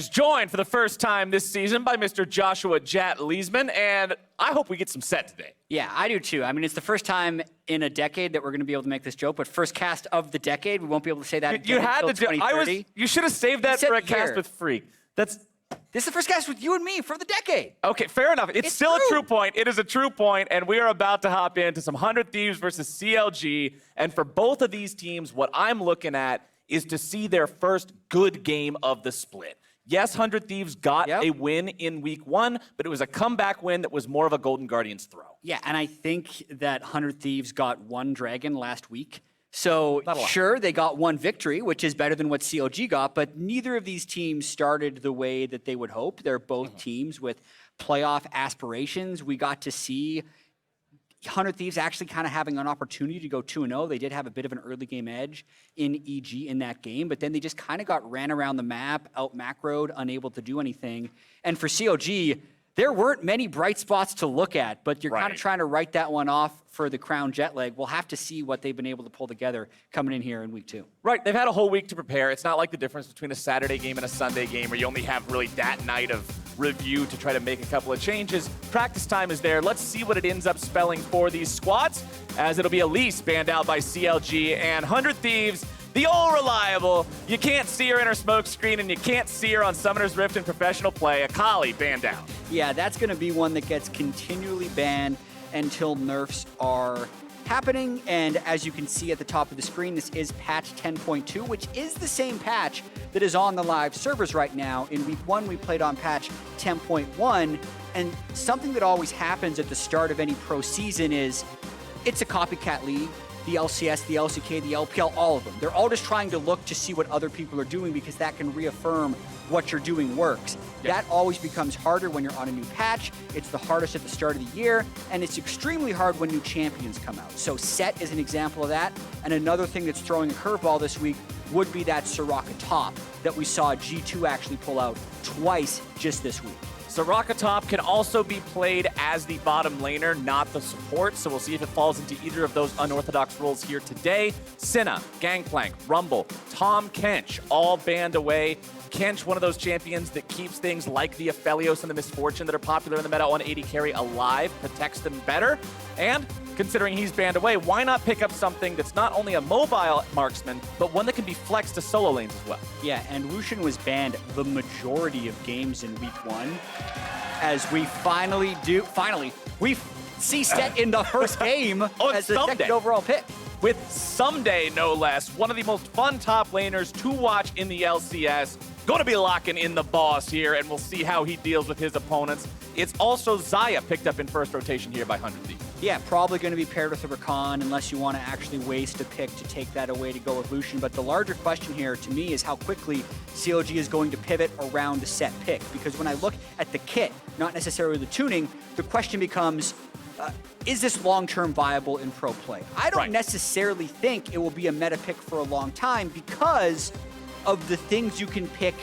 stage, joined for the first time this season by Mr. Joshua Jat Leesman, and I hope we get some set today. Yeah, I do too. I mean, it's the first time in a decade that we're going to be able to make this joke, but first cast of the decade. We won't be able to say that You had to do. You should have saved that for a cast with Freak. This is the first cast with you and me for the decade. Okay, fair enough. It's still true. a true point. It is a true point, and we are about to hop into some 100 Thieves versus CLG. And for both of these teams, what I'm looking at is to see their first good game of the split. Yes, 100 Thieves got a win in week 1, but it was a comeback win that was more of a Golden Guardians throw. Yeah, and I think that 100 Thieves got one dragon last week. So sure, they got one victory, which is better than what CLG got, but neither of these teams started the way that they would hope. They're both teams with playoff aspirations. We got to see 100 Thieves actually kind of having an opportunity to go 2-0. They did have a bit of an early game edge in EG in that game, but then they just kind of got ran around the map, out macroed, unable to do anything. And for CLG, there weren't many bright spots to look at, but you're kind of trying to write that one off for the Crown jet lag. We'll have to see what they've been able to pull together coming in here in week 2. Right, they've had a whole week to prepare. It's not like the difference between a Saturday game and a Sunday game where you only have really that night of review to try to make a couple of changes. Practice time is there. Let's see what it ends up spelling for these squads, as it'll be Elise banned out by CLG and 100 Thieves, the all reliable. You can't see her in her smoke screen, and you can't see her on Summoner's Rift in professional play. Akali banned out. Yeah, that's going to be one that gets continually banned until nerfs are happening. And as you can see at the top of the screen, this is patch 10.2, which is the same patch that is on the live servers right now. In week 1, we played on patch 10.1, and something that always happens at the start of any pro season is it's a copycat league. The LCS, the LCK, the LPL, all of them. They're all just trying to look to see what other people are doing because that can reaffirm what you're doing works. That always becomes harder when you're on a new patch. It's the hardest at the start of the year, and it's extremely hard when new champions come out. So Set is an example of that. And another thing that's throwing a curveball this week would be that Soraka top that we saw G2 actually pull out twice just this week. Soraka top can also be played as the bottom laner, not the support, so we'll see if it falls into either of those unorthodox roles here today. Senna, Gangplank, Rumble, Tom Kench, all banned away. Kench, one of those champions that keeps things like the Aphelios and the Misfortune that are popular in the meta 180 carry alive, protects them better, and considering he's banned away, why not pick up something that's not only a mobile marksman, but one that can be flexed to solo lanes as well? Yeah, and Lucian was banned the majority of games in week 1, as we we see Set in the first game as the second overall pick. With Ssumday, no less, one of the most fun top laners to watch in the LCS. Going to be locking in the boss here, and we'll see how he deals with his opponents. It's also Xayah picked up in first rotation here by 100 Thieves. Yeah, probably going to be paired with a Rakan unless you want to actually waste a pick to take that away to go with Lucian. But the larger question here to me is how quickly CLG is going to pivot around a set pick. Because when I look at the kit, not necessarily the tuning, the question becomes, is this long-term viable in pro play? I don't necessarily think it will be a meta pick for a long time because of the things you can pick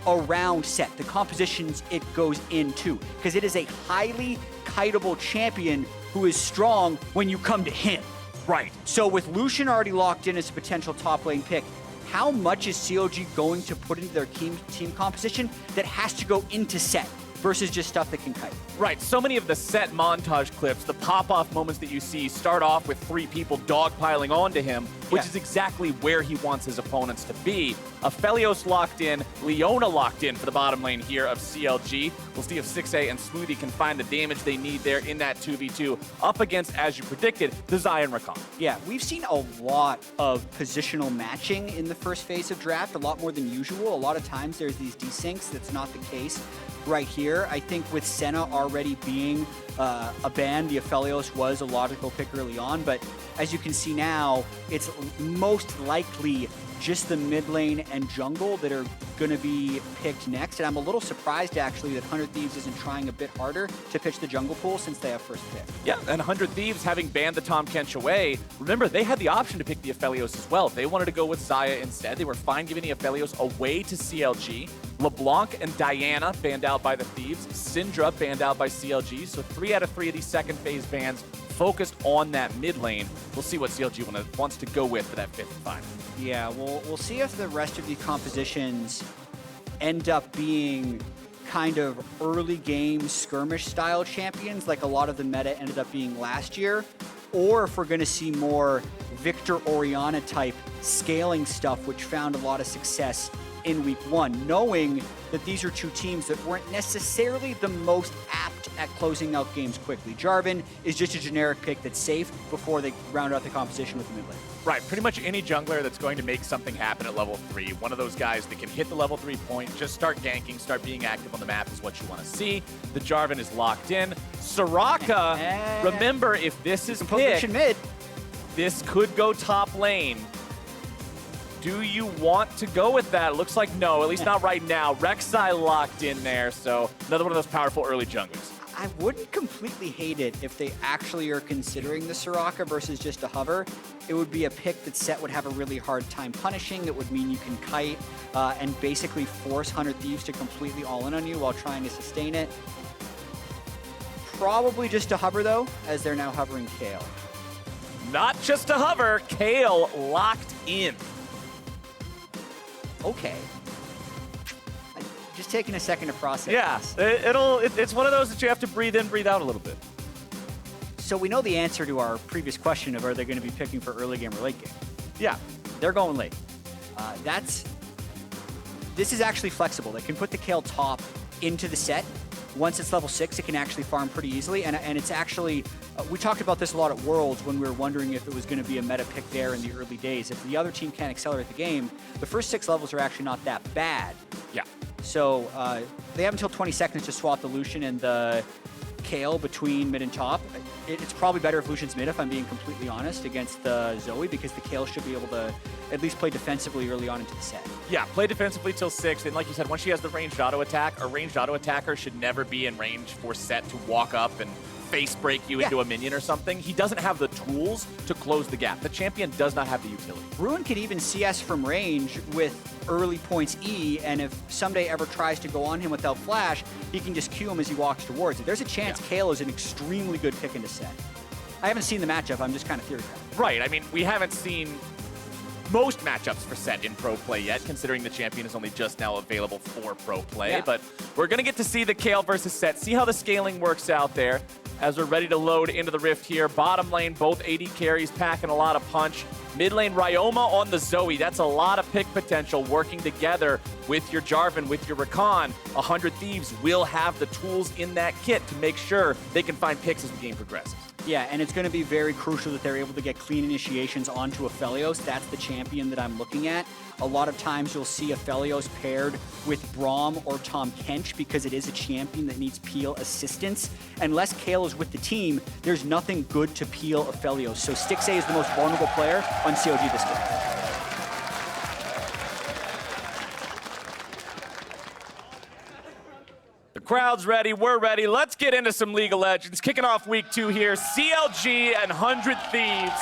around Set, the compositions it goes into. Because it is a highly kiteable champion who is strong when you come to him. Right. So with Lucian already locked in as a potential top lane pick, how much is CLG going to put into their team composition that has to go into Set versus just stuff that can kite? Right, so many of the Set montage clips, the pop-off moments that you see start off with 3 people dogpiling onto him, which is exactly where he wants his opponents to be. Aphelios locked in, Leona locked in for the bottom lane here of CLG. We'll see if Stixxay and Smoothie can find the damage they need there in that 2v2 up against, as you predicted, the Xayah and Rakan. Yeah, we've seen a lot of positional matching in the first phase of draft, a lot more than usual. A lot of times there's these desyncs. That's not the case right here. I think with Senna already being a ban, the Aphelios was a logical pick early on, but as you can see now, it's most likely just the mid lane and jungle that are going to be picked next. And I'm a little surprised, actually, that 100 Thieves isn't trying a bit harder to pitch the jungle pool since they have first pick. Yeah, and 100 Thieves, having banned the Tom Kench away, remember, they had the option to pick the Aphelios as well. If they wanted to go with Xayah instead, they were fine giving the Aphelios away to CLG. LeBlanc and Diana banned out by the Thieves. Syndra banned out by CLG. So 3 out of 3 of these second phase bans focused on that mid lane. We'll see what CLG wants to go with for that 5th and final. Yeah, we'll see if the rest of the compositions end up being kind of early game skirmish style champions like a lot of the meta ended up being last year, or if we're going to see more Victor Oriana type scaling stuff, which found a lot of success in week 1, knowing that these are two teams that weren't necessarily the most apt at closing out games quickly. Jarvan is just a generic pick that's safe before they round out the composition with the mid lane. Right, pretty much any jungler that's going to make something happen at level 3, one of those guys that can hit the level 3 point, just start ganking, start being active on the map is what you want to see. The Jarvan is locked in. Soraka, remember, if this is picked, mid, this could go top lane. Do you want to go with that? It looks like no, at least not right now. Rek'Sai locked in there, so another one of those powerful early junglers. I wouldn't completely hate it if they actually are considering the Soraka versus just a hover. It would be a pick that Set would have a really hard time punishing. It would mean you can kite and basically force 100 Thieves to completely all in on you while trying to sustain it. Probably just a hover though, as they're now hovering Kayle. Not just a hover, Kayle locked in. Okay. Just taking a second to process. Yeah, it's one of those that you have to breathe in, breathe out a little bit. So we know the answer to our previous question of are they going to be picking for early game or late game? Yeah, they're going late. This is actually flexible. They can put the Kayle top into the set. Once it's level 6, it can actually farm pretty easily, and it's actually, we talked about this a lot at Worlds when we were wondering if it was going to be a meta pick there in the early days. If the other team can't accelerate the game, the first 6 levels are actually not that bad. Yeah. So they have until 20 seconds to swap the Lucian and the Kayle between mid and top. It's probably better if Lucian's mid, if I'm being completely honest, against the Zoe, because the Kayle should be able to at least play defensively early on into the set. Yeah, play defensively till 6, and like you said, once she has the ranged auto attack, a ranged auto attacker should never be in range for Set to walk up and face break you into a minion or something. He doesn't have the tools to close the gap. The champion does not have the utility. Ruin can even CS from range with early points E, and if Ssumday ever tries to go on him without flash, he can just Q him as he walks towards it. There's a chance Kayle is an extremely good pick into Set. I haven't seen the matchup, I'm just kind of theorizing. Right, I mean, we haven't seen most matchups for Set in pro play yet, considering the champion is only just now available for pro play, but we're going to get to see the Kayle versus Set, see how the scaling works out there as we're ready to load into the Rift here. Bottom lane, both AD carries packing a lot of punch. Mid lane, Ryoma on the Zoe. That's a lot of pick potential working together with your Jarvan, with your Rakan. 100 Thieves will have the tools in that kit to make sure they can find picks as the game progresses. Yeah, and it's going to be very crucial that they're able to get clean initiations onto Aphelios. That's the champion that I'm looking at. A lot of times you'll see Aphelios paired with Braum or Tahm Kench because it is a champion that needs peel assistance. Unless Kayle is with the team, there's nothing good to peel Aphelios. So Stixxay is the most vulnerable player on CLG this game. Crowd's ready, we're ready. Let's get into some League of Legends. Kicking off week 2 here, CLG and 100 Thieves,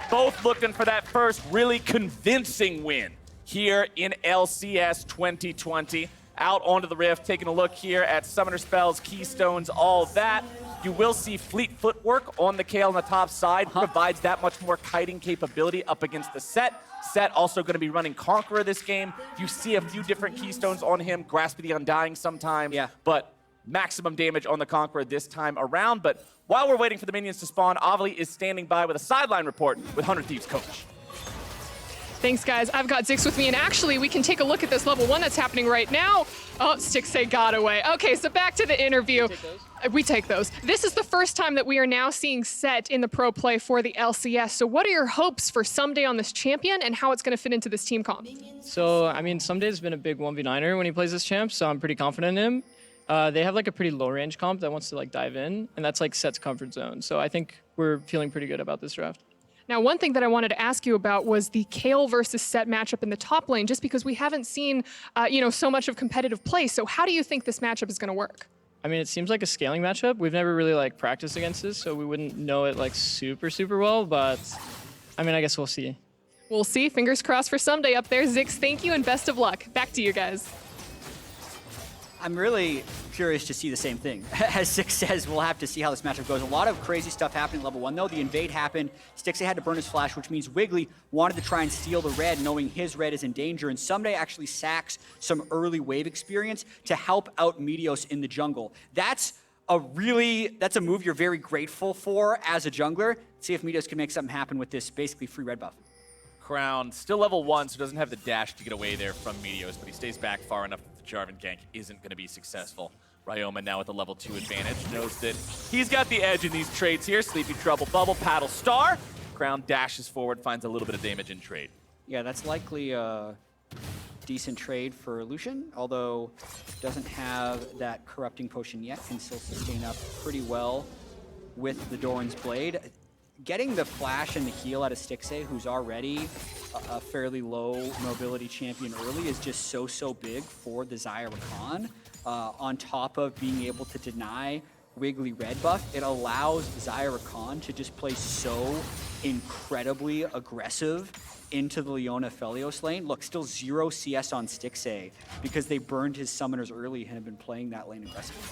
both looking for that first really convincing win here in LCS 2020. Out onto the Rift, taking a look here at Summoner Spells, Keystones, all that. You will see Fleet Footwork on the Kayle on the top side, provides that much more kiting capability up against the Set. Set also going to be running Conqueror this game. You see a few different Keystones on him, Grasp of the Undying sometimes, but maximum damage on the Conqueror this time around. But while we're waiting for the minions to spawn, Avali is standing by with a sideline report with 100 Thieves coach. Thanks, guys. I've got Zix with me, and actually, we can take a look at this level 1 that's happening right now. Oh, Stixxay got away. Okay, so back to the interview. We take those. This is the first time that we are now seeing Set in the pro play for the LCS. So what are your hopes for Ssumday on this champion and how it's going to fit into this team comp? So, I mean, Ssumday's been a big 1v9er when he plays this champ, so I'm pretty confident in him. They have like a pretty low range comp that wants to like dive in, and that's like Set's comfort zone. So I think we're feeling pretty good about this draft. Now, one thing that I wanted to ask you about was the Kayle versus Set matchup in the top lane, just because we haven't seen, so much of competitive play. So how do you think this matchup is going to work? I mean, it seems like a scaling matchup. We've never really like practiced against this, so we wouldn't know it like super well, but I mean, I guess we'll see. We'll see. Fingers crossed for Ssumday up there. Zix, thank you and best of luck. Back to you guys. I'm really curious to see the same thing. As Six says, we'll have to see how this matchup goes. A lot of crazy stuff happening at level 1, though. The invade happened. Stixxay had to burn his flash, which means Wiggily wanted to try and steal the red, knowing his red is in danger. And Ssumday actually sacks some early wave experience to help out Meteos in the jungle. That's a move you're very grateful for as a jungler. See if Meteos can make something happen with this basically free red buff. Crown, still level 1, so doesn't have the dash to get away there from Meteos, but he stays back far enough that the Jarvan gank isn't going to be successful. Ryoma now with a level 2 advantage, knows that he's got the edge in these trades here. Sleepy Trouble, Bubble, Paddle, Star. Crown dashes forward, finds a little bit of damage in trade. Yeah, that's likely a decent trade for Lucian, although doesn't have that corrupting potion yet, can still sustain up pretty well with the Doran's Blade. Getting the flash and the heal out of Stixxay, who's already a fairly low mobility champion early, is just so big for the Xayah Rakan. On top of being able to deny Wiggily red buff, it allows Xayah Rakan to just play so incredibly aggressive into the Leona Felios lane. Look, still 0 CS on Stixxay because they burned his summoners early and have been playing that lane aggressively.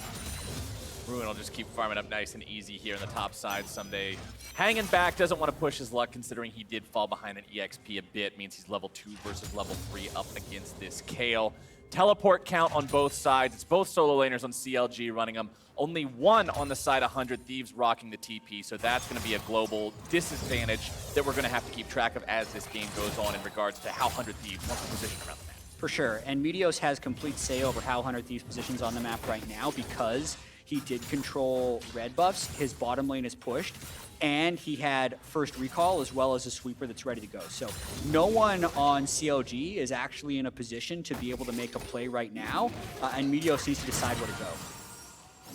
Ruin will just keep farming up nice and easy here on the top side. Ssumday hanging back, doesn't want to push his luck considering he did fall behind an EXP a bit. Means he's level 2 versus level 3 up against this Kayle. Teleport count on both sides. It's both solo laners on CLG running them. Only one on the side 100, Thieves rocking the TP, so that's going to be a global disadvantage that we're going to have to keep track of as this game goes on in regards to how 100 Thieves wants to position around the map. For sure, and Meteos has complete say over how 100 Thieves positions on the map right now because he did control red buffs, his bottom lane is pushed, and he had first recall as well as a sweeper that's ready to go. So no one on CLG is actually in a position to be able to make a play right now, and Meteos needs to decide where to go.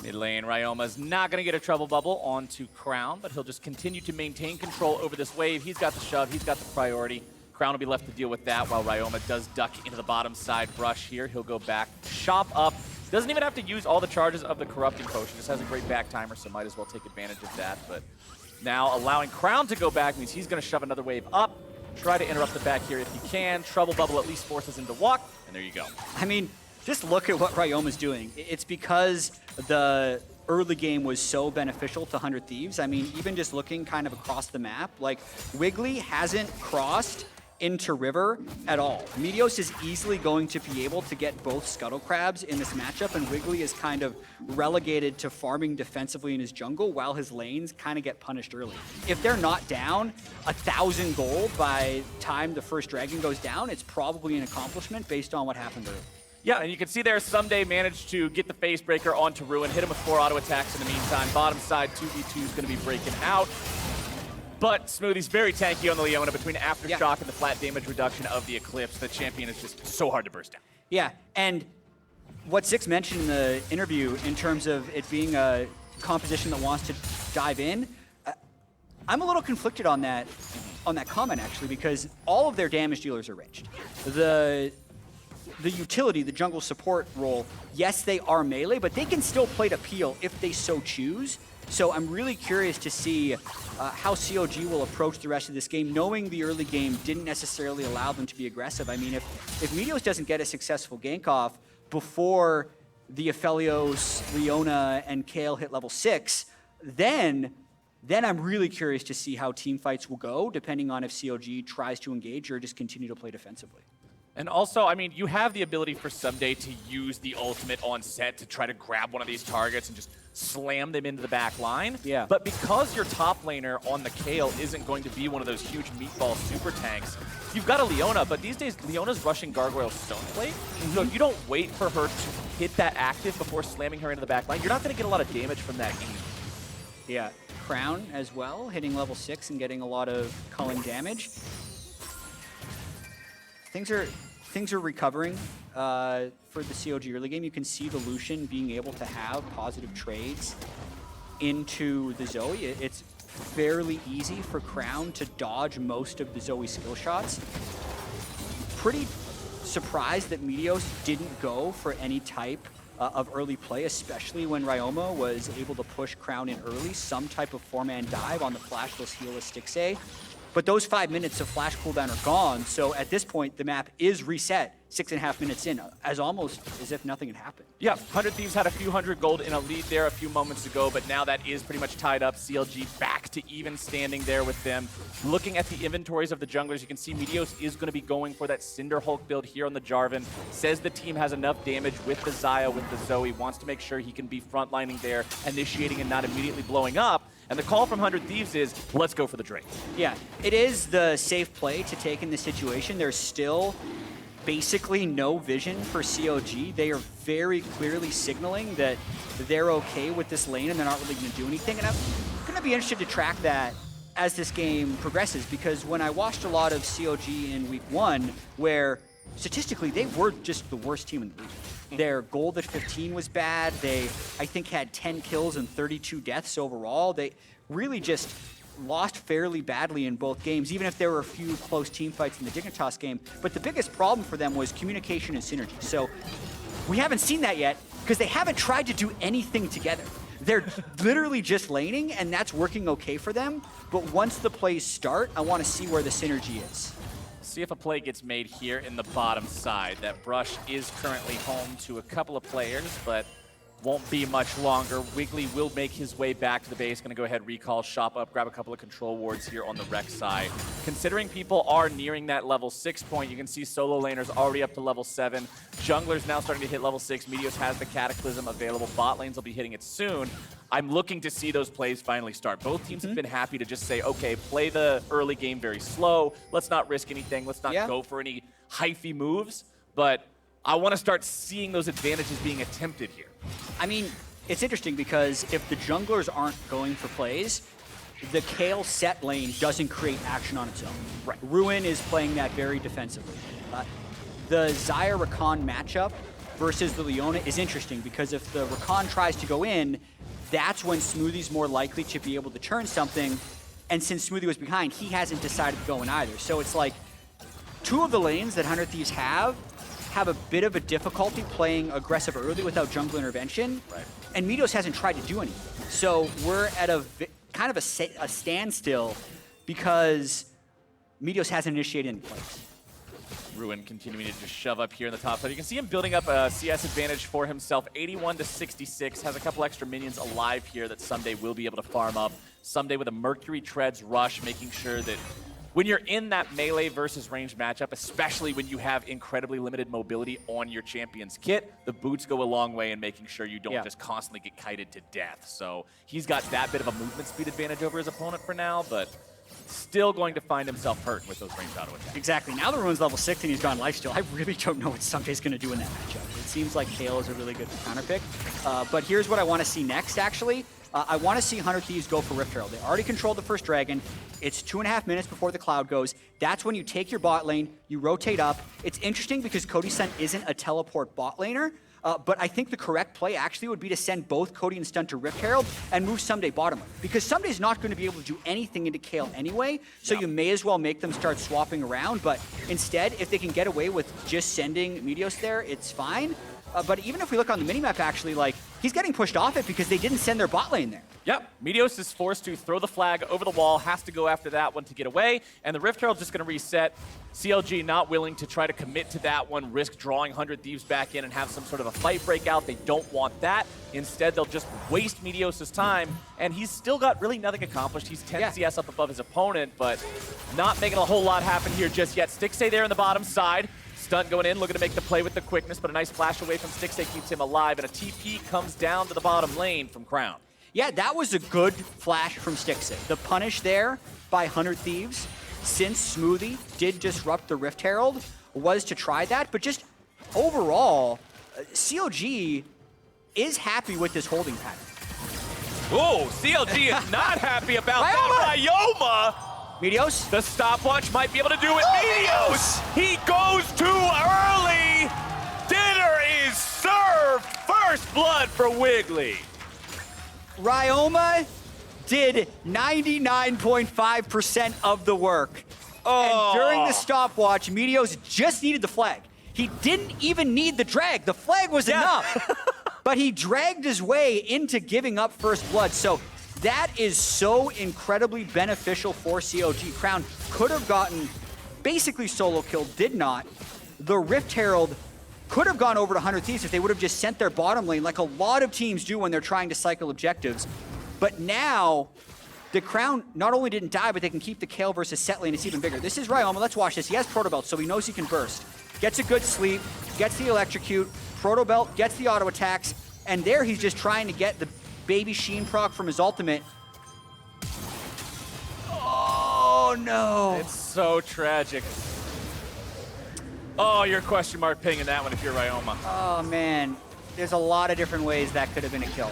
Mid lane, Ryoma's not going to get a trouble bubble onto Crown, but he'll just continue to maintain control over this wave. He's got the shove, he's got the priority. Crown will be left to deal with that while Ryoma does duck into the bottom side brush here. He'll go back, chop up. Doesn't even have to use all the charges of the corrupting potion. Just has a great back timer, so might as well take advantage of that. But now allowing Crown to go back means he's going to shove another wave up. Try to interrupt the back here if he can. Trouble bubble at least forces him to walk, and there you go. I mean, just look at what Ryoma's doing. It's because the early game was so beneficial to 100 Thieves. I mean, even just looking kind of across the map, like Wiggily hasn't crossed into river at all. Meteos is easily going to be able to get both Scuttle Crabs in this matchup, and Wiggily is kind of relegated to farming defensively in his jungle while his lanes kind of get punished early. If they're not down 1,000 gold by the time the first dragon goes down, it's probably an accomplishment based on what happened early. Yeah, and you can see there Ssumday managed to get the face breaker onto Ruin, hit him with 4 auto attacks in the meantime. Bottom side 2v2 is going to be breaking out. But Smoothie's very tanky on the Leona between Aftershock and the flat damage reduction of the Eclipse. The champion is just so hard to burst down. Yeah, and what Six mentioned in the interview in terms of it being a composition that wants to dive in, I'm a little conflicted on that comment actually, because all of their damage dealers are ranged. The utility, the jungle support role, yes, they are melee, but they can still play to peel if they so choose. So I'm really curious to see how CLG will approach the rest of this game, knowing the early game didn't necessarily allow them to be aggressive. I mean, if Meteos doesn't get a successful gank off before the Aphelios, Leona, and Kayle hit level 6, then I'm really curious to see how team fights will go, depending on if CLG tries to engage or just continue to play defensively. And also, I mean, you have the ability for Ssumday to use the ultimate on set to try to grab one of these targets and just slam them into the back line. Yeah. But because your top laner on the Kayle isn't going to be one of those huge meatball super tanks, you've got a Leona, but these days Leona's rushing Gargoyle Stone Plate. So if you don't wait for her to hit that active before slamming her into the back line, you're not going to get a lot of damage from that game. Yeah, Crown as well, hitting level 6 and getting a lot of culling damage. Things are recovering for the CLG early game. You can see the Lucian being able to have positive trades into the Zoe. It's fairly easy for Crown to dodge most of the Zoe skill shots. Pretty surprised that Meteos didn't go for any type of early play, especially when Ryoma was able to push Crown in early, some type of 4-man dive on the flashless heal of Stixxay. But those 5 minutes of flash cooldown are gone, so at this point, the map is reset 6.5 minutes in, as almost as if nothing had happened. Yeah, 100 Thieves had a few hundred gold in a lead there a few moments ago, but now that is pretty much tied up. CLG back to even standing there with them. Looking at the inventories of the junglers, you can see Meteos is going to be going for that Cinder Hulk build here on the Jarvan. Says the team has enough damage with the Xayah, with the Zoe, wants to make sure he can be frontlining there, initiating and not immediately blowing up. And the call from 100 Thieves is, let's go for the Drake. Yeah, it is the safe play to take in this situation. There's still basically no vision for CLG. They are very clearly signaling that they're okay with this lane and they're not really going to do anything. And I'm going to be interested to track that as this game progresses, because when I watched a lot of CLG in week 1, where statistically they were just the worst team in the league. Their gold at 15 was bad. They, I think, had 10 kills and 32 deaths overall. They really just lost fairly badly in both games, even if there were a few close team fights in the Dignitas game. But the biggest problem for them was communication and synergy. So we haven't seen that yet because they haven't tried to do anything together. They're literally just laning, and that's working okay for them. But once the plays start, I want to see where the synergy is. See if a play gets made here in the bottom side. That brush is currently home to a couple of players, but won't be much longer. Wiggily will make his way back to the base. Going to go ahead, recall, shop up, grab a couple of control wards here on the Rex side. Considering people are nearing that level 6 point, you can see solo laners already up to level 7. Junglers now starting to hit level 6. Meteos has the Cataclysm available. Bot lanes will be hitting it soon. I'm looking to see those plays finally start. Both teams have been happy to just say, okay, play the early game very slow. Let's not risk anything. Let's not go for any hyphy moves. But I want to start seeing those advantages being attempted here. I mean, it's interesting because if the junglers aren't going for plays, the Kayle set lane doesn't create action on its own. Right. Ruin is playing that very defensively. The Xayah Rakan matchup versus the Leona is interesting because if the Rakan tries to go in, that's when Smoothie's more likely to be able to turn something. And since Smoothie was behind, he hasn't decided to go in either. So it's like two of the lanes that 100 Thieves have a bit of a difficulty playing aggressive early without jungle intervention. Right. And Meteos hasn't tried to do anything. So we're at a kind of a standstill because Meteos hasn't initiated any plays. Ruin continuing to just shove up here in the top side. You can see him building up a CS advantage for himself. 81 to 66. Has a couple extra minions alive here that Ssumday will be able to farm up. Ssumday with a Mercury Treads rush, making sure that when you're in that melee versus ranged matchup, especially when you have incredibly limited mobility on your champion's kit, the boots go a long way in making sure you don't just constantly get kited to death. So he's got that bit of a movement speed advantage over his opponent for now, but still going to find himself hurt with those ranged auto attacks. Exactly. Now that Ruin's level 6 and he's gone lifesteal, I really don't know what Ssumday's going to do in that matchup. It seems like Kayle is a really good counter pick. But here's what I want to see next, actually. I want to see 100 Thieves go for Rift Herald. They already controlled the first dragon. It's 2.5 minutes before the cloud goes. That's when you take your bot lane, you rotate up. It's interesting because Cody Stunt isn't a teleport bot laner, but I think the correct play actually would be to send both Cody and Stunt to Rift Herald and move Ssumday bottom lane. Because Ssumday's not going to be able to do anything into Kayle anyway, so you may as well make them start swapping around. But instead, if they can get away with just sending Meteos there, it's fine. But even if we look on the minimap, actually, like, he's getting pushed off it because they didn't send their bot lane there. Yep, Meteos is forced to throw the flag over the wall, has to go after that one to get away, and the Rift Herald's just going to reset. CLG not willing to try to commit to that one, risk drawing 100 Thieves back in and have some sort of a fight break out. They don't want that. Instead, they'll just waste Meteos' time, and he's still got really nothing accomplished. He's 10 CS up above his opponent, but not making a whole lot happen here just yet. Stixxay there on the bottom side. Stunt going in, looking to make the play with the quickness, but a nice flash away from Stixxay keeps him alive, and a TP comes down to the bottom lane from Crown. Yeah, that was a good flash from Stixxay. The punish there by 100 Thieves, since Smoothie did disrupt the Rift Herald, was to try that, but just overall, CLG is happy with this holding pattern. Oh, CLG is not happy about that. Ryoma! Meteos? The stopwatch might be able to do it. Meteos! He goes too early! Dinner is served! First blood for Wiggily. Ryoma did 99.5% of the work. And during the stopwatch, Meteos just needed the flag. He didn't even need the drag. The flag was enough. But he dragged his way into giving up first blood. So That is so incredibly beneficial for CLG. Crown could have gotten basically solo kill, did not. The Rift Herald could have gone over to 100 Thieves if they would have just sent their bottom lane like a lot of teams do when they're trying to cycle objectives. But now, the Crown not only didn't die, but they can keep the Kayle versus set lane. It's even bigger. This is Ryoma. Let's watch this. He has Proto Belt, so he knows he can burst. Gets a good sleep, gets the electrocute, Proto Belt, gets the auto attacks, and there he's just trying to get the baby Sheen proc from his ultimate. Oh no! It's so tragic. Oh, you're question mark pinging that one if you're Ryoma. Oh man, there's a lot of different ways that could have been a kill.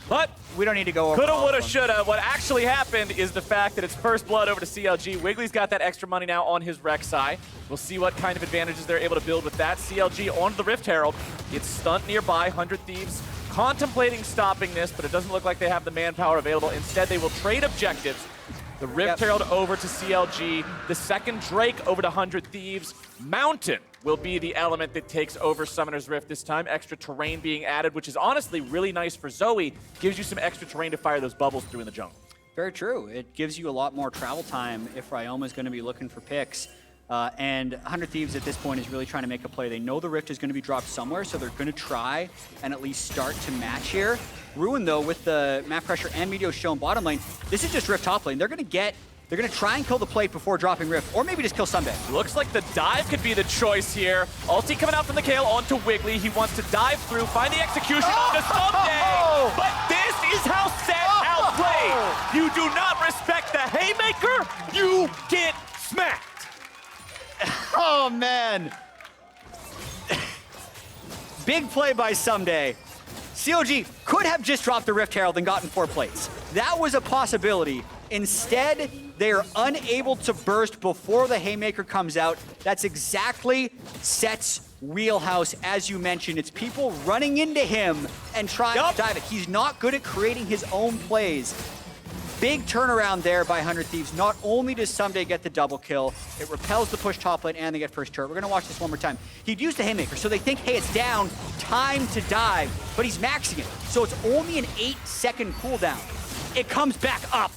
But we don't need to go over coulda, all woulda, of them. shoulda. What actually happened is the fact that it's first blood over to CLG. Wiggly's got that extra money now on his Rek'Sai. We'll see what kind of advantages they're able to build with that. CLG on the Rift Herald. It's Stunt nearby, 100 Thieves contemplating stopping this, but it doesn't look like they have the manpower available. Instead, they will trade objectives. The Rift Herald over to CLG. The second Drake over to 100 Thieves. Mountain will be the element that takes over Summoner's Rift this time. Extra terrain being added, which is honestly really nice for Zoe. Gives you some extra terrain to fire those bubbles through in the jungle. Very true. It gives you a lot more travel time if Ryoma is going to be looking for picks. And 100 Thieves at this point is really trying to make a play. They know the Rift is going to be dropped somewhere, so they're going to try and at least start to match here. Ruin, though, with the map pressure and Meteos shown bottom lane, this is just Rift top lane. They're going to try and kill the plate before dropping Rift, or maybe just kill Ssumday. Looks like the dive could be the choice here. Ulti coming out from the Kayle onto Wiggily. He wants to dive through, find the execution onto Ssumday. But this is how Set outplayed. You do not respect the haymaker, you get smacked. Oh, man. Big play by Ssumday. CLG could have just dropped the Rift Herald and gotten 4 plates. That was a possibility. Instead, they are unable to burst before the haymaker comes out. That's exactly Set's wheelhouse, as you mentioned. It's people running into him and trying to dive it. He's not good at creating his own plays. Big turnaround there by 100 Thieves. Not only does Ssumday get the double kill, it repels the push top lane and they get first turret. We're gonna watch this one more time. He'd used the haymaker, so they think, hey, it's down, time to dive, but he's maxing it. So it's only an 8-second cooldown. It comes back up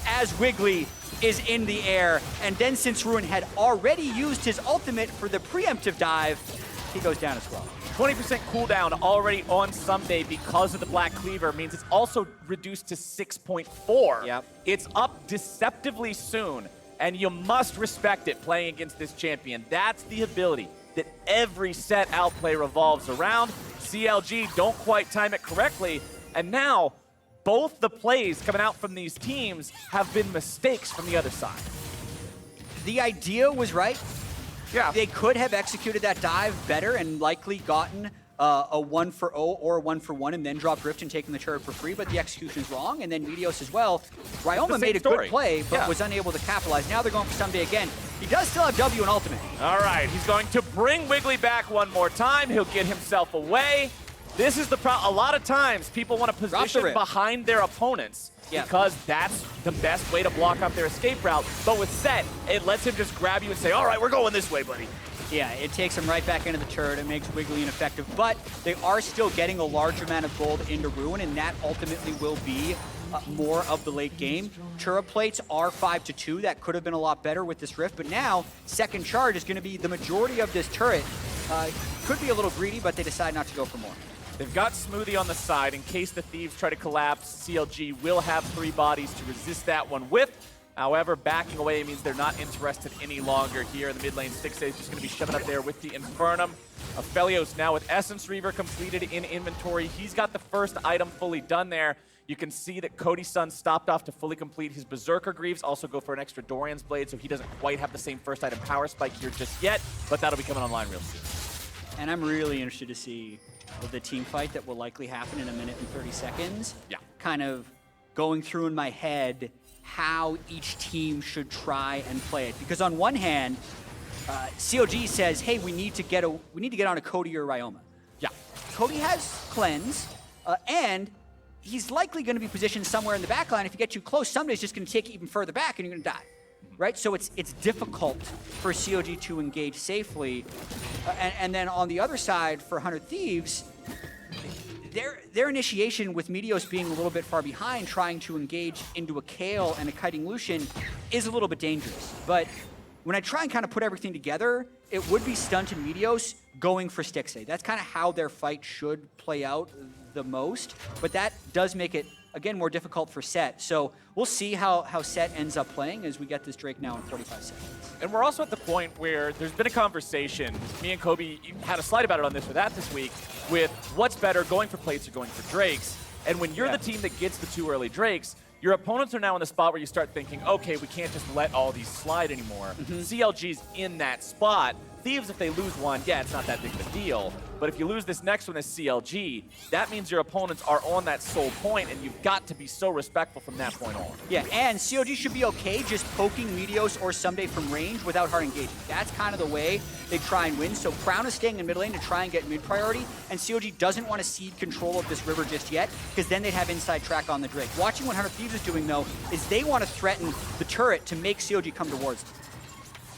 as Wiggily is in the air. And then since Ruin had already used his ultimate for the preemptive dive, he goes down as well. 20% cooldown already on Ssumday because of the Black Cleaver means it's also reduced to 6.4. Yep. It's up deceptively soon, and you must respect it playing against this champion. That's the ability that every set outplay revolves around. CLG don't quite time it correctly, and now both the plays coming out from these teams have been mistakes from the other side. The idea was right. Yeah. They could have executed that dive better and likely gotten a 1-for-0 or a 1-for-1 and then dropped Rift and taken the turret for free, but the execution's wrong. And then Meteos as well. Ryoma made a good play, but was unable to capitalize. Now they're going for Ssumday again. He does still have W and ultimate. All right, he's going to bring Wiggily back one more time. He'll get himself away. This is the problem. A lot of times, people want to position behind their opponents because that's the best way to block off their escape route. But with Set, it lets him just grab you and say, all right, we're going this way, buddy. Yeah, it takes him right back into the turret. It makes Wiggily ineffective, but they are still getting a large amount of gold into Ruin, and that ultimately will be more of the late game. Turret plates are 5-2. That could have been a lot better with this Rift, but now second charge is going to be the majority of this turret. Could be a little greedy, but they decide not to go for more. They've got Smoothie on the side. In case the Thieves try to collapse, CLG will have 3 bodies to resist that one with. However, backing away means they're not interested any longer here. In the mid lane, Stixxay is just going to be shoving up there with the Infernum. Aphelios now with Essence Reaver completed in inventory. He's got the first item fully done there. You can see that Cody's son stopped off to fully complete his Berserker Greaves, also go for an extra Dorian's Blade, so he doesn't quite have the same first item power spike here just yet, but that'll be coming online real soon. And I'm really interested to see the team fight that will likely happen in 1 minute and 30 seconds. Yeah. Kind of going through in my head how each team should try and play it. Because on one hand, CLG says, hey, we need to get on a Cody or Ryoma. Yeah. Cody has cleanse, and he's likely going to be positioned somewhere in the backline. If you get too close, Ssumday's just going to take you even further back and you're going to die. right? So it's difficult for CLG to engage safely. And then on the other side, for 100 Thieves, their initiation with Meteos being a little bit far behind, trying to engage into a Kale and a Kiting Lucian is a little bit dangerous. But when I try and kind of put everything together, it would be Stunt and Meteos going for Stixxay. That's kind of how their fight should play out the most. But that does make it, again, more difficult for Set. So we'll see how Set ends up playing as we get this Drake now in 45 seconds. And we're also at the point where there's been a conversation. Me and Kobe had a slide about it on This or That this week with what's better, going for plates or going for Drakes. And when you're the team that gets the 2 early Drakes, your opponents are now in the spot where you start thinking, okay, we can't just let all these slide anymore. CLG's in that spot. Thieves, if they lose one, yeah, it's not that big of a deal. But if you lose this next one as CLG, that means your opponents are on that sole point, and you've got to be so respectful from that point on. Yeah, and CLG should be okay just poking Meteos or Ssumday from range without hard engagement. That's kind of the way they try and win. So Crown is staying in mid lane to try and get mid priority, and CLG doesn't want to cede control of this river just yet, because then they'd have inside track on the Drake. Watching what 100 Thieves is doing, though, is they want to threaten the turret to make CLG come towards them.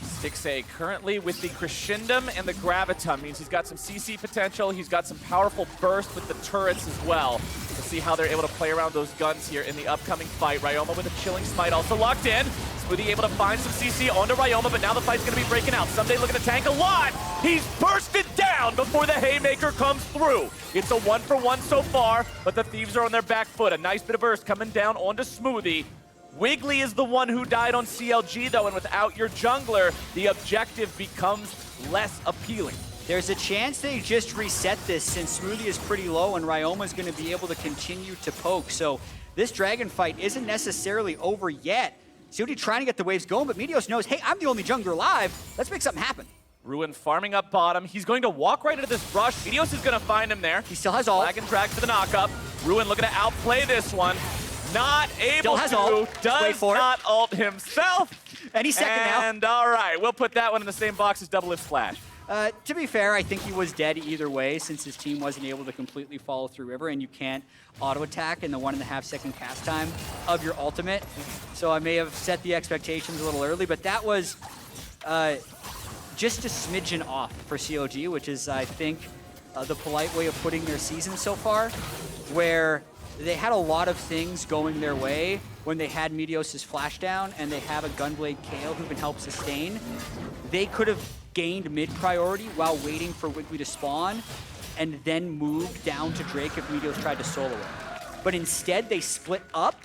Stixxay currently with the Crescendum and the Gravitum means he's got some CC potential. He's got some powerful burst with the turrets as well. We'll see how they're able to play around those guns here in the upcoming fight. Ryoma with a Chilling Smite also locked in. Smoothie able to find some CC onto Ryoma, but now the fight's going to be breaking out. Ssumday looking to tank a lot. He's bursted down before the Haymaker comes through. It's a 1-for-1 so far, but the Thieves are on their back foot. A nice bit of burst coming down onto Smoothie. Wiggily is the one who died on CLG, though, and without your jungler, the objective becomes less appealing. There's a chance they just reset this since Smoothie is pretty low and Ryoma's going to be able to continue to poke. So this dragon fight isn't necessarily over yet. CLG trying to get the waves going, but Meteos knows, hey, I'm the only jungler alive. Let's make something happen. Ruin farming up bottom. He's going to walk right into this rush. Meteos is going to find him there. He still has ult. Flag and drag for the knockup. Ruin looking to outplay this one. Not able has to, ult. does not ult himself. And he's second now. And all right, we'll put that one in the same box as Double Lift Splash. To be fair, I think he was dead either way since his team wasn't able to completely follow through River, and you can't auto-attack in the 1.5 second cast time of your ultimate. So I may have set the expectations a little early, but that was just a smidgen off for CLG, which is, I think, the polite way of putting their season so far, where they had a lot of things going their way when they had Meteos' flash down and they have a Gunblade Kale who can help sustain. They could have gained mid priority while waiting for Wiggily to spawn and then moved down to Drake if Meteos tried to solo it. But instead, they split up.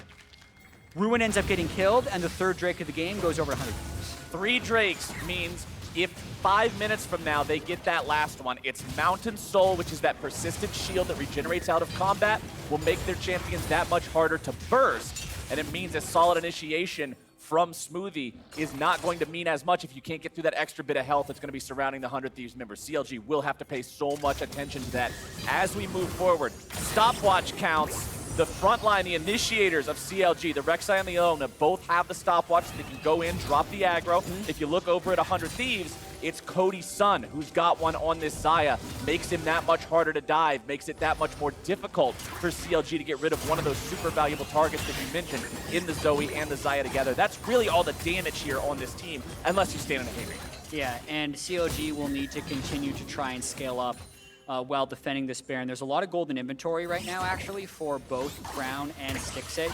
Ruin ends up getting killed, and the third Drake of the game goes over 100 years. 3 Drakes means if 5 minutes from now they get that last one, it's Mountain Soul, which is that persistent shield that regenerates out of combat, will make their champions that much harder to burst. And it means a solid initiation from Smoothie is not going to mean as much if you can't get through that extra bit of health that's going to be surrounding the 100 Thieves members. CLG will have to pay so much attention to that as we move forward. Stopwatch counts. The front line, the initiators of CLG, the Rek'Sai and the Leona, both have the stopwatch so they can go in, drop the aggro. If you look over at 100 Thieves, it's Cody's son who's got one on this Xayah. Makes him that much harder to dive, makes it that much more difficult for CLG to get rid of one of those super valuable targets that you mentioned in the Zoe and the Xayah together. That's really all the damage here on this team, unless you stand in a Haymaker. Yeah, and CLG will need to continue to try and scale up while defending this Baron. There's a lot of golden inventory right now, actually, for both Crown and Stixxay.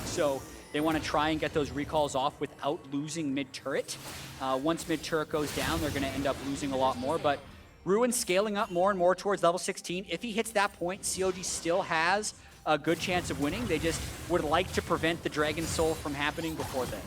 So they want to try and get those recalls off without losing mid-turret. Once mid-turret goes down, they're going to end up losing a lot more. But Ruin scaling up more and more towards level 16. If he hits that point, CLG still has a good chance of winning. They just would like to prevent the Dragon Soul from happening before then.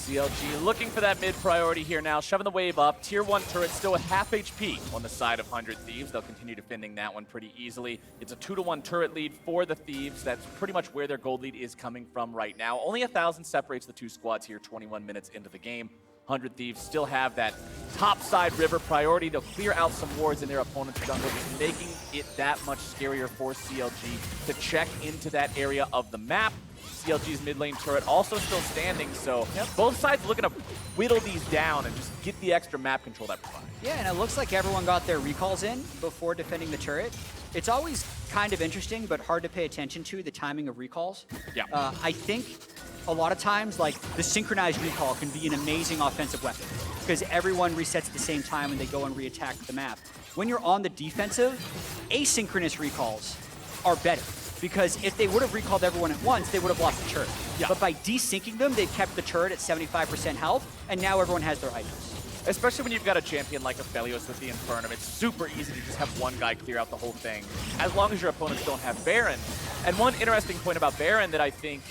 CLG looking for that mid priority here now, shoving the wave up. Tier 1 turret still with half HP on the side of 100 Thieves. They'll continue defending that one pretty easily. It's a 2-to-1 turret lead for the Thieves. That's pretty much where their gold lead is coming from right now. Only 1,000 separates the two squads here 21 minutes into the game. 100 Thieves still have that top side river priority. They'll clear out some wards in their opponent's jungle, just making it that much scarier for CLG to check into that area of the map. CLG's mid lane turret also still standing, so both sides looking to whittle these down and just get the extra map control that provides. Yeah, and it looks like everyone got their recalls in before defending the turret. It's always kind of interesting, but hard to pay attention to, the timing of recalls. Yeah. I think a lot of times, like, the synchronized recall can be an amazing offensive weapon because everyone resets at the same time and they go and re-attack the map. When you're on the defensive, asynchronous recalls are better because if they would have recalled everyone at once, they would have lost the turret. Yeah. But by desyncing them, they've kept the turret at 75% health, and now everyone has their items. Especially when you've got a champion like Aphelios with the Infernum, it's super easy to just have one guy clear out the whole thing, as long as your opponents don't have Baron. And one interesting point about Baron that I think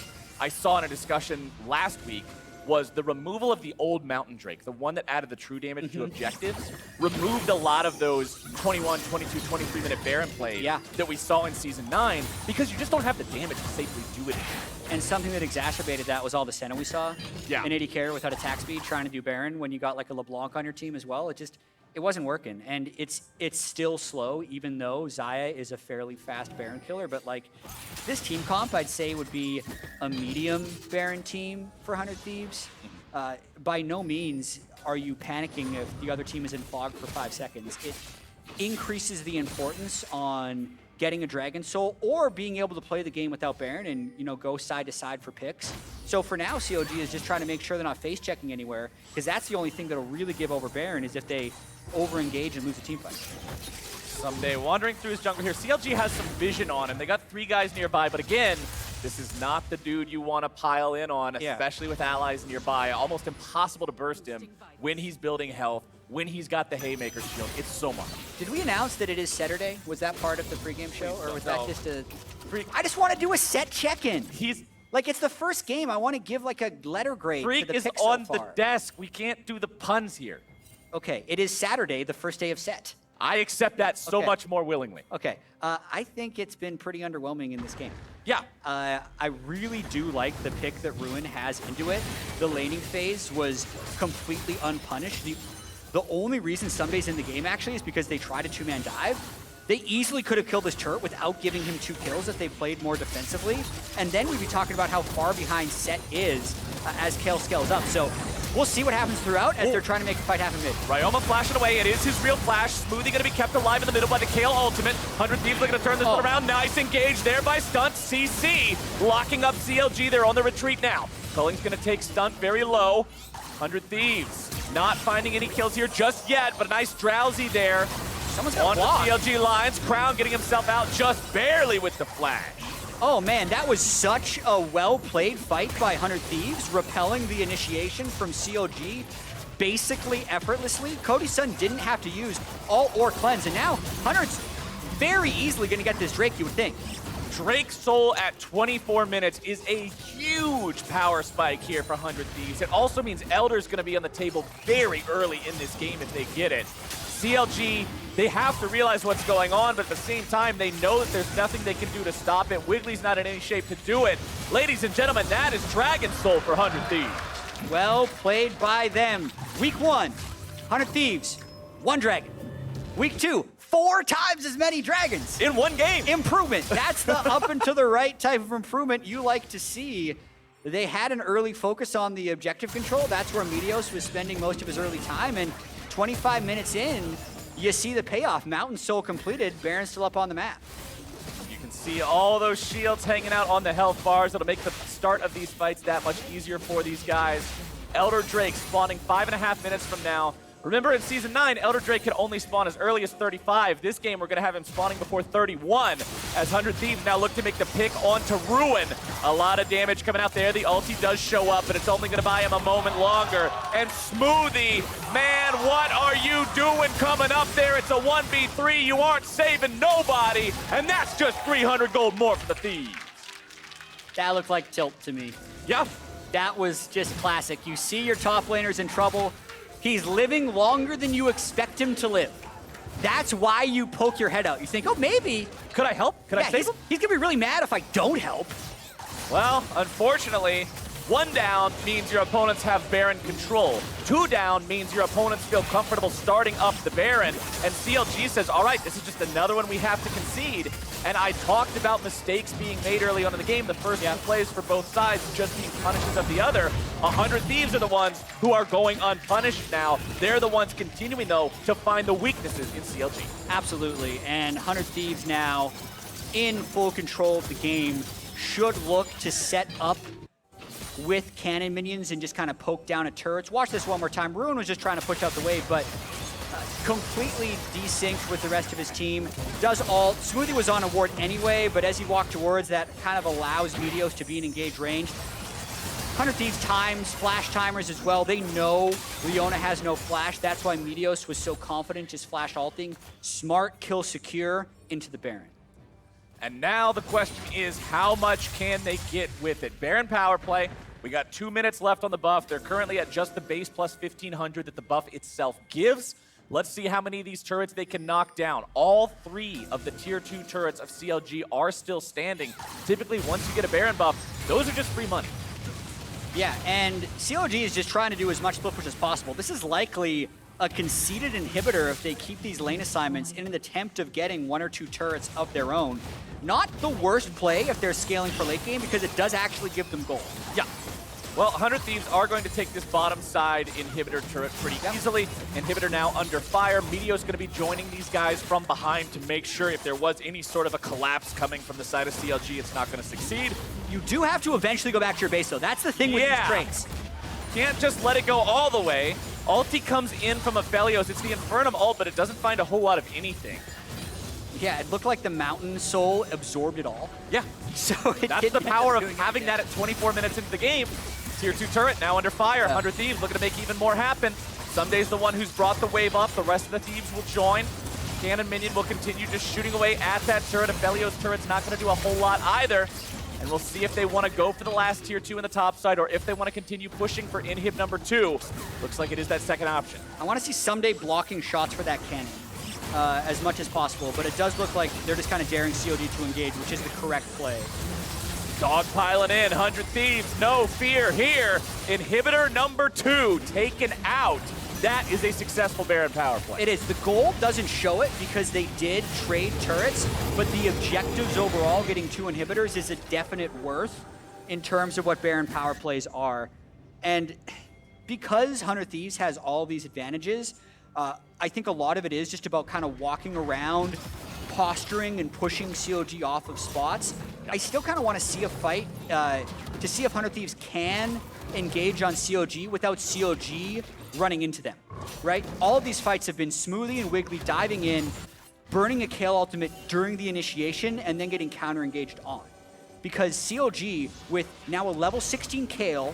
I saw in a discussion last week was the removal of the old Mountain Drake, the one that added the true damage to objectives, removed a lot of those 21, 22, 23-minute Baron plays that we saw in Season 9, because you just don't have the damage to safely do it. And something that exacerbated that was all the Senna we saw. Yeah. An AD carry without attack speed trying to do Baron when you got like a LeBlanc on your team as well. It wasn't working. And it's still slow, even though Xayah is a fairly fast Baron killer. But like this team comp, I'd say would be a medium Baron team for 100 Thieves. By no means are you panicking if the other team is in fog for 5 seconds. It increases the importance on getting a Dragon Soul or being able to play the game without Baron and, you know, go side to side for picks. So for now, CLG is just trying to make sure they're not face checking anywhere, because that's the only thing that'll really give over Baron is if they over-engage and lose a team fight. Ssumday wandering through his jungle here. CLG has some vision on him. They got 3 guys nearby, but again, this is not the dude you want to pile in on, especially with allies nearby. Almost impossible to burst him when he's building health, when he's got the Haymaker shield. It's so much. Did we announce that it is Saturday? Was that part of the pregame show, or was that just a... Freak. I just want to do a set check-in. He's... Like, it's the first game. I want to give, like, a letter grade Freak to the is pick on so the far. desk. We can't do the puns here. Okay, it is Saturday, the first day of set. I accept that so much more willingly. Okay, I think it's been pretty underwhelming in this game. Yeah. I really do like the pick that Ruin has into it. The laning phase was completely unpunished. The only reason Ssumday's in the game, actually, is because they tried a 2-man dive. They easily could have killed this turret without giving him 2 kills if they played more defensively. And then we'd be talking about how far behind Set is as Kale scales up. So we'll see what happens throughout as they're trying to make a fight happen mid. Ryoma flashing away. It is his real flash. Smoothie going to be kept alive in the middle by the Kale ultimate. 100 Thieves looking to turn this one around. Nice engage there by Stunt. CC locking up CLG. They're on the retreat now. Culling's going to take Stunt very low. 100 Thieves not finding any kills here just yet, but a nice drowsy there. Someone's got on the blocked. CLG lines. Crown getting himself out just barely with the flash. Oh man, that was such a well-played fight by 100 Thieves, repelling the initiation from CLG basically effortlessly. Cody's son didn't have to use all or cleanse, and now 100's very easily gonna get this Drake, you would think. Drake's Soul at 24 minutes is a huge power spike here for 100 Thieves. It also means Elder's gonna be on the table very early in this game if they get it. CLG, they have to realize what's going on, but at the same time, they know that there's nothing they can do to stop it. Wiggly's not in any shape to do it. Ladies and gentlemen, that is Dragon Soul for 100 Thieves. Well played by them. Week 1, 100 Thieves, 1 dragon. Week 2, 4 times as many dragons. In one game. Improvement. That's the up and to the right type of improvement you like to see. They had an early focus on the objective control. That's where Meteos was spending most of his early time, and 25 minutes in, you see the payoff. Mountain Soul completed, Baron still up on the map. You can see all those shields hanging out on the health bars. It'll make the start of these fights that much easier for these guys. Elder Drake spawning 5.5 minutes from now. Remember, in Season 9, Elder Drake could only spawn as early as 35. This game, we're going to have him spawning before 31, as 100 Thieves now look to make the pick onto Ruin. A lot of damage coming out there. The ulti does show up, but it's only going to buy him a moment longer. And Smoothie, man, what are you doing coming up there? It's a 1v3. You aren't saving nobody, and that's just 300 gold more for the Thieves. That looked like tilt to me. Yeah. That was just classic. You see your top laner's in trouble. He's living longer than you expect him to live. That's why you poke your head out. You think, oh, maybe. Could I help? Could I save him? He's going to be really mad if I don't help. Well, unfortunately, 1 down means your opponents have Baron control. 2 down means your opponents feel comfortable starting up the Baron. And CLG says, all right, this is just another one we have to concede. And I talked about mistakes being made early on in the game. The first 2 plays for both sides just being punishes of the other. 100 Thieves are the ones who are going unpunished now. They're the ones continuing, though, to find the weaknesses in CLG. Absolutely. And 100 Thieves now in full control of the game should look to set up with cannon minions and just kind of poke down at turrets. Watch this one more time. Ruin was just trying to push out the wave, but completely desynced with the rest of his team. Does ult. Smoothie was on a ward anyway, but as he walked towards, that kind of allows Meteos to be in engaged range. 100 Thieves times, flash timers as well. They know Ryoma has no flash. That's why Meteos was so confident just flash ulting. Smart, kill secure into the Baron. And now the question is, how much can they get with it? Baron power play. We got 2 minutes left on the buff. They're currently at just the base plus 1,500 that the buff itself gives. Let's see how many of these turrets they can knock down. All 3 of the tier 2 turrets of CLG are still standing. Typically, once you get a Baron buff, those are just free money. Yeah, and CLG is just trying to do as much split push as possible. This is likely a conceded inhibitor if they keep these lane assignments in an attempt of getting 1 or 2 turrets of their own. Not the worst play if they're scaling for late game, because it does actually give them gold. Yeah. Well, 100 Thieves are going to take this bottom side inhibitor turret pretty easily. Inhibitor now under fire. Meteos going to be joining these guys from behind to make sure if there was any sort of a collapse coming from the side of CLG, it's not going to succeed. You do have to eventually go back to your base, though. That's the thing with these traits. Can't just let it go all the way. Ulti comes in from Aphelios. It's the Infernum ult, but it doesn't find a whole lot of anything. Yeah, it looked like the Mountain Soul absorbed it all. Yeah. So that's the power of having that at 24 minutes into the game. Tier 2 turret now under fire. 100 Thieves looking to make even more happen. Ssumday's the one who's brought the wave up. The rest of the Thieves will join. Cannon Minion will continue just shooting away at that turret. Aphelios turret's not going to do a whole lot either. And we'll see if they want to go for the last tier 2 in the top side or if they want to continue pushing for inhib number 2. Looks like it is that second option. I want to see Ssumday blocking shots for that cannon as much as possible, but it does look like they're just kind of daring COD to engage, which is the correct play. Dog piling in, 100 Thieves, no fear here. Inhibitor number 2 taken out. That is a successful Baron power play. It is. The goal doesn't show it because they did trade turrets, but the objectives overall, getting 2 inhibitors, is a definite worth in terms of what Baron power plays are. And because 100 Thieves has all these advantages, I think a lot of it is just about kind of walking around, posturing and pushing CLG off of spots. I still kind of want to see a fight to see if 100 Thieves can engage on CLG without CLG running into them, right? All of these fights have been Smoothie and Wiggily diving in, burning a Kale ultimate during the initiation, and then getting counter-engaged on. Because CLG, with now a level 16 Kale,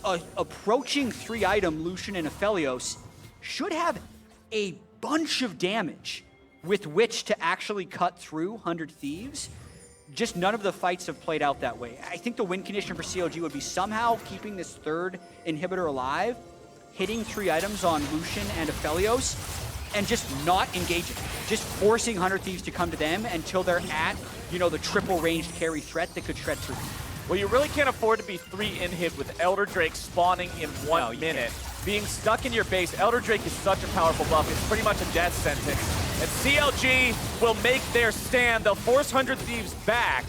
approaching 3-item Lucian and Aphelios, should have a bunch of damage with which to actually cut through 100 Thieves. Just none of the fights have played out that way. I think the win condition for CLG would be somehow keeping this 3rd inhibitor alive, hitting 3 items on Lucian and Aphelios, and just not engaging. Just forcing 100 Thieves to come to them until they're at, you know, the triple ranged carry threat that could shred through. Well, you really can't afford to be 3 inhib with Elder Drake spawning in 1 minute. Being stuck in your base, Elder Drake is such a powerful buff. It's pretty much a death sentence. And CLG will make their stand. They'll force 100 Thieves back.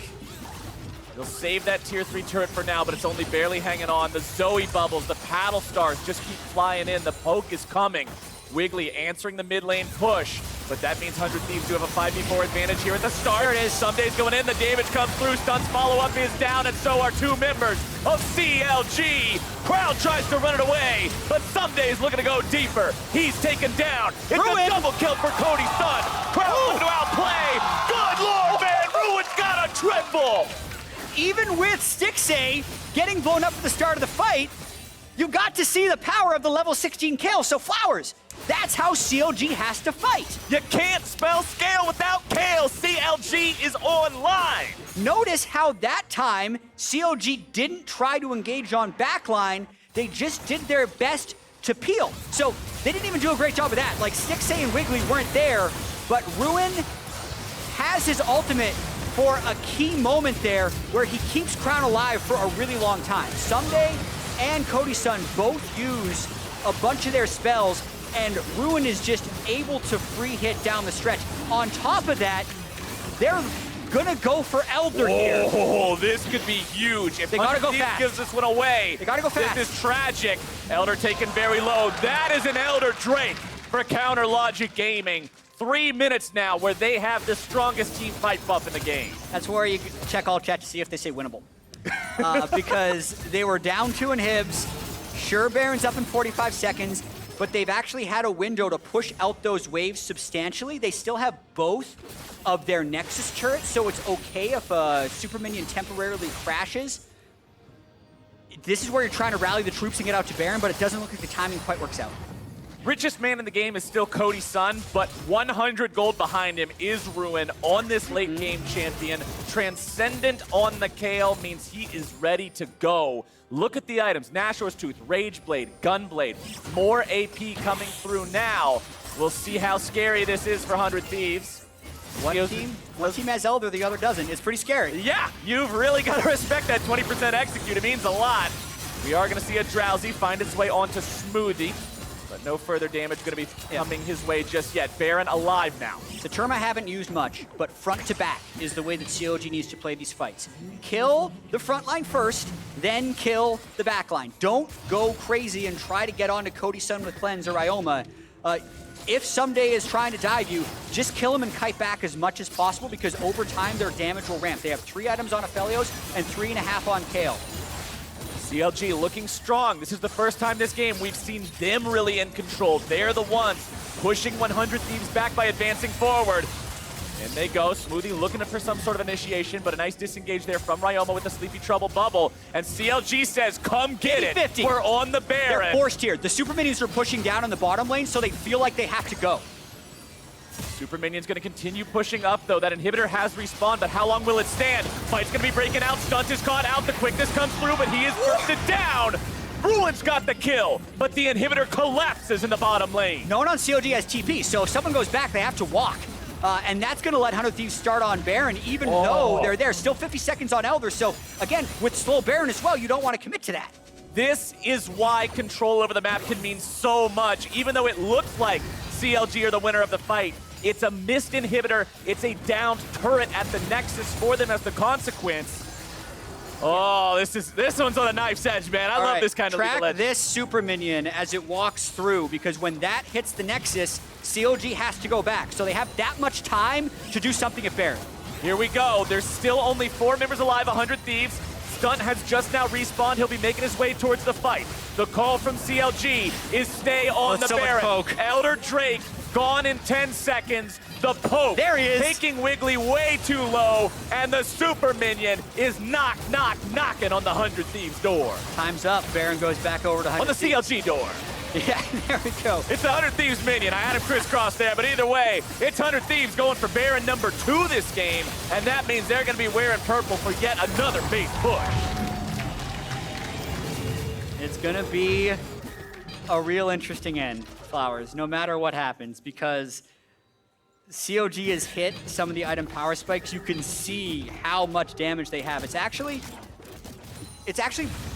They'll save that tier 3 turret for now, but it's only barely hanging on. The Zoe bubbles, the paddle stars just keep flying in. The poke is coming. Wiggily answering the mid lane push, but that means 100 Thieves do have a 5v4 advantage here at the start. There it is. Ssumday's going in. The damage comes through. Stunt's follow-up is down, and so are 2 members of CLG. Crowd tries to run it away, but Ssumday's looking to go deeper. He's taken down. It's a double kill for Cody Stunt. Crowd looking to outplay. Good lord, man. Ruin's got a triple. Even with Stixxay getting blown up at the start of the fight, you got to see the power of the level 16 Kale. So Flowers, that's how CLG has to fight. You can't spell scale without Kale. CLG is online. Notice how that time CLG didn't try to engage on backline. They just did their best to peel. So they didn't even do a great job of that. Like Stixxay and Wiggily weren't there, but Ruin has his ultimate for a key moment there where he keeps Crown alive for a really long time. Ssumday and Cody Sun both use a bunch of their spells, and Ruin is just able to free hit down the stretch. On top of that, they're gonna go for Elder here. Oh, this could be huge. If they gotta go fast. Gives this one away, they gotta go fast. This is tragic. Elder taken very low. That is an Elder Drake for Counter Logic Gaming. 3 minutes now where they have the strongest team fight buff in the game. That's where you check all chat to see if they say winnable. because they were down 2 inhibs. Sure, Baron's up in 45 seconds, but they've actually had a window to push out those waves substantially. They still have both of their Nexus turrets, so it's okay if a Super Minion temporarily crashes. This is where you're trying to rally the troops and get out to Baron, but it doesn't look like the timing quite works out. Richest man in the game is still Cody's son, but 100 gold behind him is Ruin on this late game champion. Transcendent on the Kale means he is ready to go. Look at the items. Nashor's Tooth, Rage Blade, Gunblade. More AP coming through now. We'll see how scary this is for 100 Thieves. One team has Elder, the other doesn't. It's pretty scary. Yeah, you've really got to respect that 20% execute. It means a lot. We are going to see a Drowsy find its way onto Smoothie. But no further damage going to be coming his way just yet. Baron alive now. The term I haven't used much, but front to back is the way that CLG needs to play these fights. Kill the front line first, then kill the back line. Don't go crazy and try to get onto Cody's son with Cleanse or Ryoma. If Ssumday is trying to dive you, just kill him and kite back as much as possible because over time their damage will ramp. They have 3 items on Aphelios and 3.5 on Kale. CLG looking strong. This is the first time this game we've seen them really in control. They're the ones pushing 100 Thieves back by advancing forward. And they go. Smoothie looking for some sort of initiation, but a nice disengage there from Ryoma with the Sleepy Trouble bubble. And CLG says, come get it. 50-50. We're on the Baron. They're forced here. The Super Minions are pushing down in the bottom lane, so they feel like they have to go. Super Minion's going to continue pushing up, though. That inhibitor has respawned, but how long will it stand? Fight's going to be breaking out. Stunt is caught out. The quickness comes through, but he is bursted down. Ruin's got the kill, but the inhibitor collapses in the bottom lane. No one on CLG has TP, so if someone goes back, they have to walk. And that's going to let 100 Thieves start on Baron, even though they're there. Still 50 seconds on Elder, so again, with slow Baron as well, you don't want to commit to that. This is why control over the map can mean so much, even though it looks like CLG are the winner of the fight. It's a missed inhibitor. It's a downed turret at the Nexus for them as the consequence. Oh, this one's on a knife's edge, man. I love this kind of legal edge. Track this Super Minion as it walks through, because when that hits the Nexus, CLG has to go back. So they have that much time to do something at Baron. Here we go. There's still only 4 members alive, 100 Thieves. Stunt has just now respawned. He'll be making his way towards the fight. The call from CLG is stay on the Baron. Elder Drake gone in 10 seconds. The poke. There he is. Taking Wiggily way too low. And the Super Minion is knocking on the 100 Thieves door. Time's up. Baron goes back over to 100 On the CLG door. Yeah, there we go. It's the 100 Thieves Minion. I had him crisscross there, but either way, it's 100 Thieves going for Baron number 2 this game, and that means they're going to be wearing purple for yet another base push. It's going to be a real interesting end, Flowers, no matter what happens, because CLG has hit some of the item power spikes. You can see how much damage they have. It's actually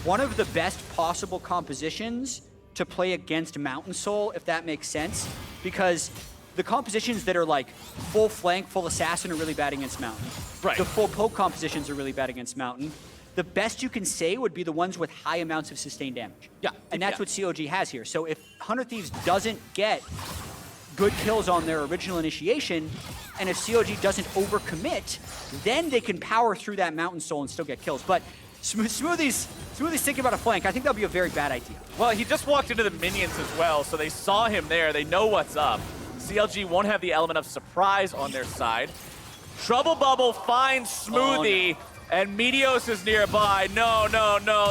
one of the best possible compositions to play against Mountain Soul, if that makes sense, because the compositions that are like full flank, full assassin are really bad against Mountain. Right. The full poke compositions are really bad against Mountain. The best you can say would be the ones with high amounts of sustained damage. Yeah. And that's what CLG has here. So if 100 Thieves doesn't get good kills on their original initiation, and if CLG doesn't overcommit, then they can power through that Mountain Soul and still get kills. But Smoothie's thinking about a flank. I think that'll be a very bad idea. Well, he just walked into the minions as well, so they saw him there. They know what's up. CLG won't have the element of surprise on their side. Trouble Bubble finds Smoothie, and Meteos is nearby. No,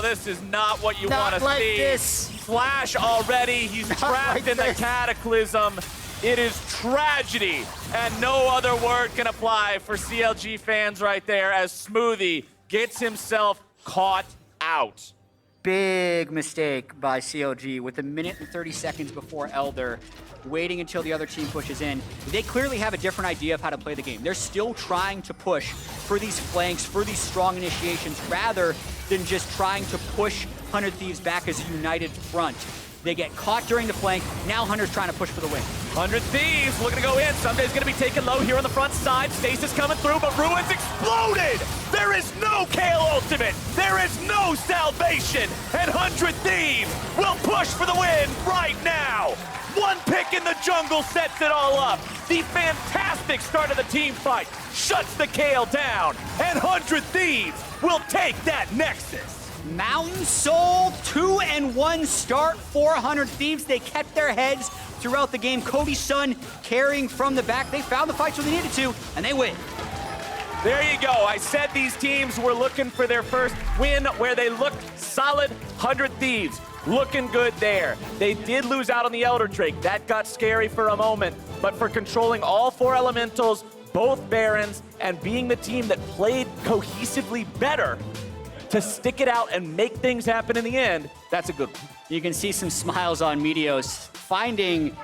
this is not what you want to like see. This. Flash already. He's trapped like in the this. Cataclysm. It is tragedy, and no other word can apply for CLG fans right there as Smoothie gets himself caught out. Big mistake by CLG with 1 minute and 30 seconds before Elder, waiting until the other team pushes in. They clearly have a different idea of how to play the game. They're still trying to push for these flanks, for these strong initiations, rather than just trying to push 100 Thieves back as a united front. They get caught during the flank. Now Hunter's trying to push for the win. 100 Thieves looking to go in. Ssumday's going to be taken low here on the front side. Stasis coming through, but Ruin's exploded! There is no Kale ultimate! There is no salvation! And 100 Thieves will push for the win right now! One pick in the jungle sets it all up. The fantastic start of the team fight shuts the Kale down, and 100 Thieves will take that Nexus. Mountain Soul, 2-1 start, 400 Thieves. They kept their heads throughout the game. Cody's son carrying from the back. They found the fights when they needed to, and they win. There you go. I said these teams were looking for their first win where they looked solid. 100 Thieves looking good there. They did lose out on the Elder Drake. That got scary for a moment, but for controlling all 4 elementals, both Barons, and being the team that played cohesively better to stick it out and make things happen in the end, that's a good one. You can see some smiles on Meteos, finding